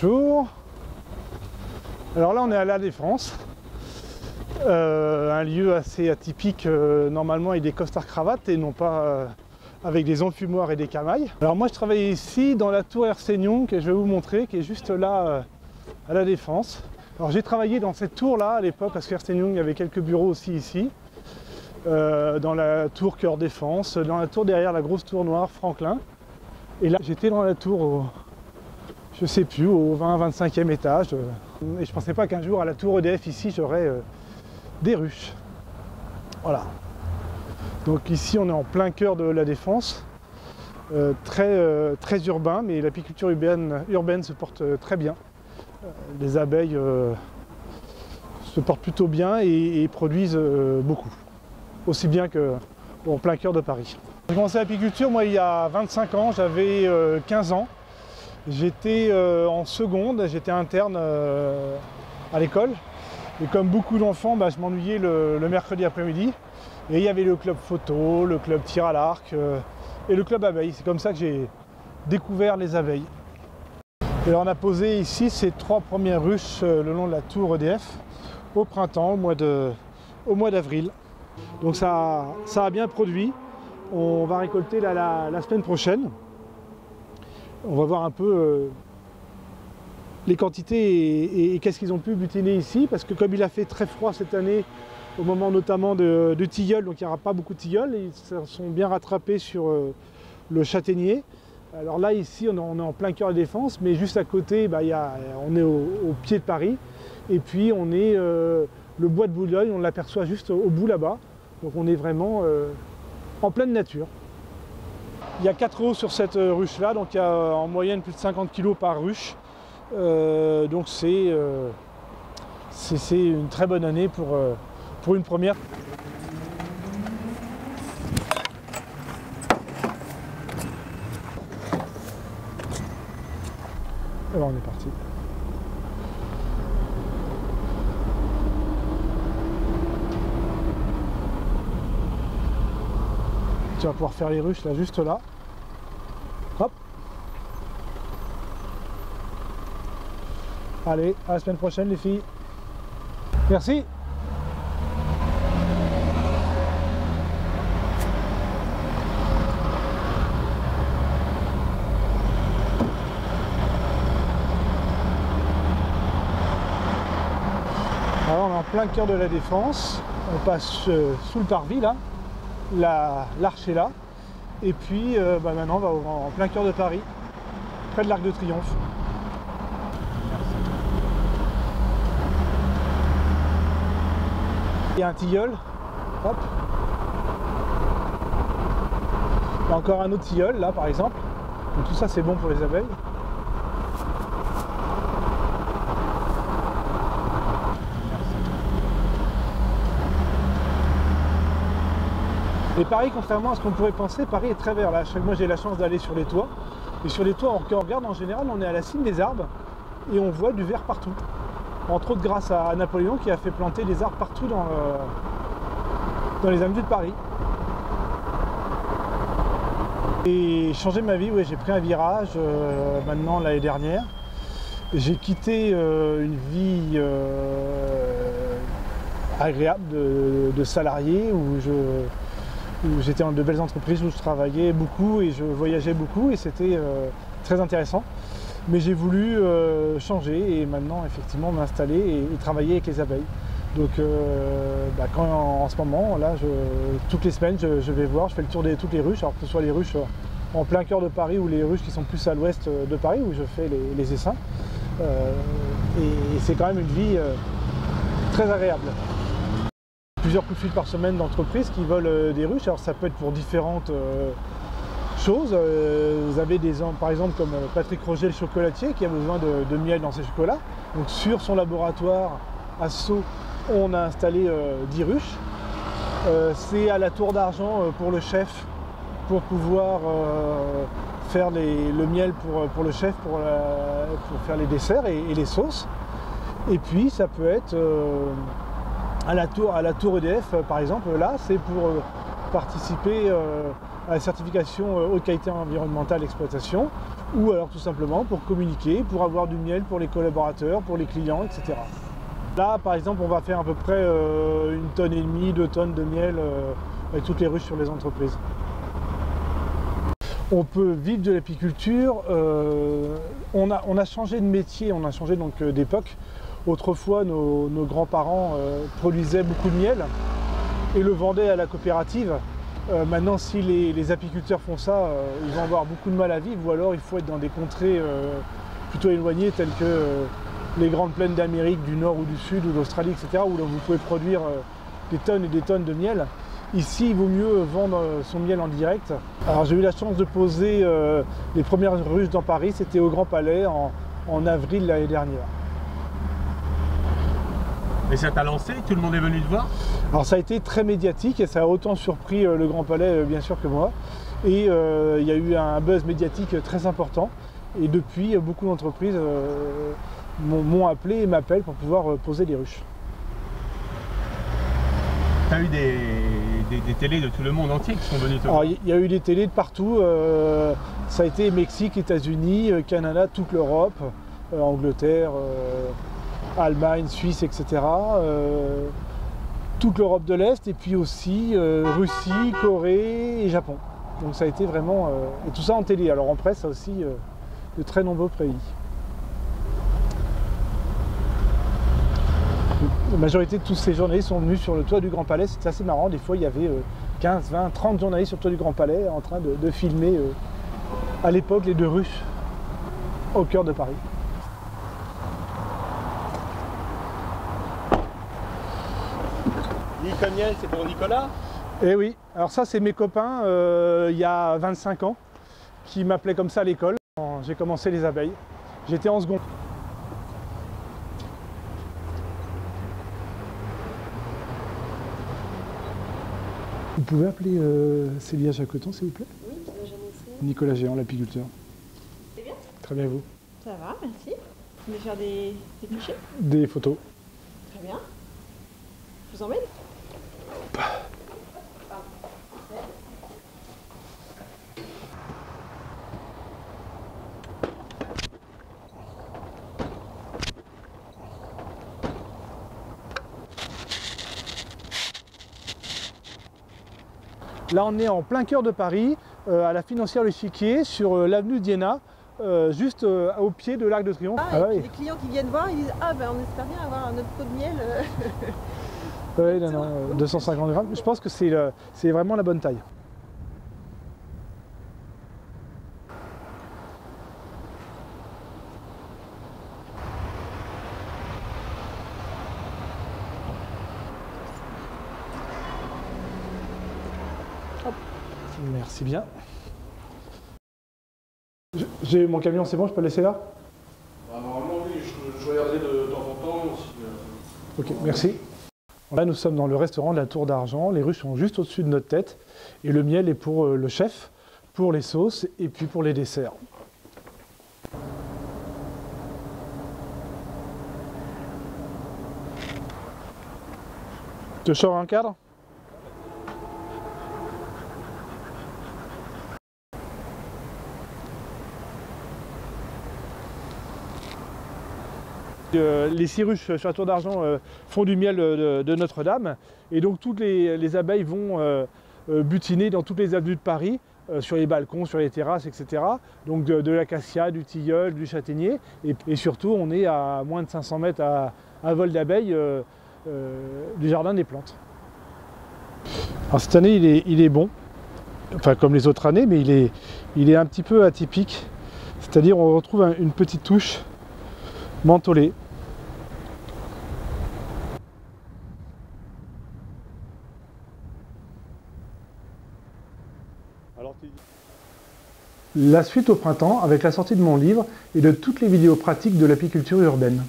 Bonjour. Alors là on est à La Défense, un lieu assez atypique normalement avec des costards cravates et non pas avec des enfumoirs et des camailles. Alors moi je travaille ici dans la tour Hercegnon que je vais vous montrer, qui est juste là à La Défense. Alors j'ai travaillé dans cette tour là à l'époque parce qu'Hercegnon il y avait quelques bureaux aussi ici. Dans la tour Cœur Défense, dans la tour derrière la grosse tour noire Franklin. Et là j'étais dans la tour je sais plus, au 20-25e étage. Et je pensais pas qu'un jour à la tour EDF ici j'aurais des ruches. Voilà. Donc ici on est en plein cœur de La Défense, très urbain, mais l'apiculture urbaine se porte très bien. Les abeilles se portent plutôt bien et produisent beaucoup, aussi bien qu'en plein cœur de Paris. J'ai commencé l'apiculture moi il y a 25 ans, j'avais 15 ans. J'étais en seconde, j'étais interne à l'école. Et comme beaucoup d'enfants, je m'ennuyais le mercredi après-midi. Et il y avait le club photo, le club tir à l'arc et le club abeilles. C'est comme ça que j'ai découvert les abeilles. Et alors on a posé ici ces 3 premières ruches le long de la tour EDF au printemps, au mois d'avril. Donc ça a bien produit. On va récolter la semaine prochaine. On va voir un peu les quantités et qu'est-ce qu'ils ont pu butiner ici, parce que comme il a fait très froid cette année, au moment notamment de tilleuls, donc il n'y aura pas beaucoup de tilleuls, ils se sont bien rattrapés sur le châtaignier. Alors là ici on est en plein cœur de la Défense, mais juste à côté on est au pied de Paris, et puis on est le bois de Boulogne, on l'aperçoit juste au bout là-bas, donc on est vraiment en pleine nature. Il y a 4 œufs sur cette ruche là, donc il y a en moyenne plus de 50 kg par ruche. Donc c'est une très bonne année pour une première. Alors on est parti. Tu vas pouvoir faire les ruches là, juste là. Hop. Allez, à la semaine prochaine les filles. Merci. Alors on est en plein cœur de La Défense. On passe sous le parvis là. L'Arche est là, et puis maintenant on va en plein cœur de Paris, près de l'Arc de Triomphe. Il y a un tilleul, hop. Il y a encore un autre tilleul là par exemple, donc tout ça c'est bon pour les abeilles. Et Paris, contrairement à ce qu'on pourrait penser, Paris est très vert. Là, chaque mois j'ai la chance d'aller sur les toits. Et sur les toits, on regarde en général, on est à la cime des arbres et on voit du vert partout. Entre autres grâce à Napoléon qui a fait planter des arbres partout dans les avenues de Paris. Et changer ma vie, oui, j'ai pris un virage maintenant l'année dernière. J'ai quitté une vie agréable de salarié où j'étais dans de belles entreprises où je travaillais beaucoup et je voyageais beaucoup et c'était très intéressant. Mais j'ai voulu changer et maintenant effectivement m'installer et travailler avec les abeilles. Donc en ce moment, là, toutes les semaines, je vais voir, je fais le tour de toutes les ruches, alors que ce soit les ruches en plein cœur de Paris ou les ruches qui sont plus à l'ouest de Paris où je fais les essaims. Et c'est quand même une vie très agréable. Plusieurs coups de fil par semaine d'entreprises qui veulent des ruches. Alors ça peut être pour différentes choses. Vous avez des gens, par exemple, comme Patrick Roger, le chocolatier, qui a besoin de miel dans ses chocolats. Donc sur son laboratoire à Sceaux, on a installé 10 ruches. C'est à la Tour d'Argent pour le chef, pour pouvoir faire le miel pour le chef, pour faire les desserts et les sauces. Et puis ça peut être à la tour EDF par exemple, là c'est pour participer à la certification haute qualité environnementale d'exploitation ou alors tout simplement pour communiquer, pour avoir du miel pour les collaborateurs, pour les clients, etc. Là, par exemple, on va faire à peu près 1,5 tonne, 2 tonnes de miel avec toutes les ruches sur les entreprises. On peut vivre de l'apiculture, on a changé de métier, on a changé donc d'époque. Autrefois, nos grands-parents produisaient beaucoup de miel et le vendaient à la coopérative. Maintenant, si les apiculteurs font ça, ils vont avoir beaucoup de mal à vivre, ou alors il faut être dans des contrées plutôt éloignées, telles que les grandes plaines d'Amérique, du Nord ou du Sud, ou d'Australie, etc., où vous pouvez produire des tonnes et des tonnes de miel. Ici, il vaut mieux vendre son miel en direct. Alors j'ai eu la chance de poser les premières ruches dans Paris, c'était au Grand Palais en avril l'année dernière. Et ça t'a lancé? Tout le monde est venu te voir? Alors ça a été très médiatique et ça a autant surpris le Grand Palais bien sûr que moi. Et il y a eu un buzz médiatique très important. Et depuis, beaucoup d'entreprises m'ont appelé et m'appellent pour pouvoir poser des ruches. Tu as eu des télés de tout le monde entier qui sont venus te voir? Alors, il y a eu des télés de partout. Ça a été Mexique, États-Unis, Canada, toute l'Europe, Angleterre, Allemagne, Suisse, etc. Toute l'Europe de l'Est et puis aussi Russie, Corée et Japon. Donc ça a été vraiment... et tout ça en télé. Alors en presse, ça aussi de très nombreux pays. La majorité de tous ces journalistes sont venus sur le toit du Grand Palais. C'était assez marrant. Des fois, il y avait 15, 20, 30 journalistes sur le toit du Grand Palais en train de filmer à l'époque les 2 ruches au cœur de Paris. Niconiel, c'est pour Nicolas? Eh oui, alors ça c'est mes copains il y a 25 ans qui m'appelaient comme ça à l'école. J'ai commencé les abeilles, j'étais en seconde. Vous pouvez appeler Célia Jacoton s'il vous plaît? Oui, Nicolas Géant, l'apiculteur. C'est bien? Très bien, vous? Ça va, merci. Vous voulez faire des clichés? Des photos. Très bien. Je vous emmène? Là on est en plein cœur de Paris, à la Financière Le Chiquier, sur l'avenue d'Iéna, juste au pied de l'Arc de Triomphe. Et puis les clients qui viennent voir, ils disent « Ah ben on espère bien avoir notre pot de miel. » Oui, non, 250 grammes. Je pense que c'est vraiment la bonne taille. Hop. Merci bien. J'ai mon camion, c'est bon, je peux le laisser là? Normalement oui, je regardais de temps en temps aussi. Ok, merci. Là, nous sommes dans le restaurant de la Tour d'Argent. Les ruches sont juste au-dessus de notre tête. Et le miel est pour le chef, pour les sauces et puis pour les desserts. Tu sors un cadre? Les 6 ruches sur la Tour d'Argent font du miel de Notre-Dame et donc toutes les abeilles vont butiner dans toutes les avenues de Paris, sur les balcons, sur les terrasses, etc. Donc de l'acacia, du tilleul, du châtaignier et surtout on est à moins de 500 mètres à vol d'abeilles du jardin des plantes. Alors cette année il est bon, enfin comme les autres années, mais il est un petit peu atypique, c'est-à-dire on retrouve une petite touche mentholée. La suite au printemps avec la sortie de mon livre et de toutes les vidéos pratiques de l'apiculture urbaine.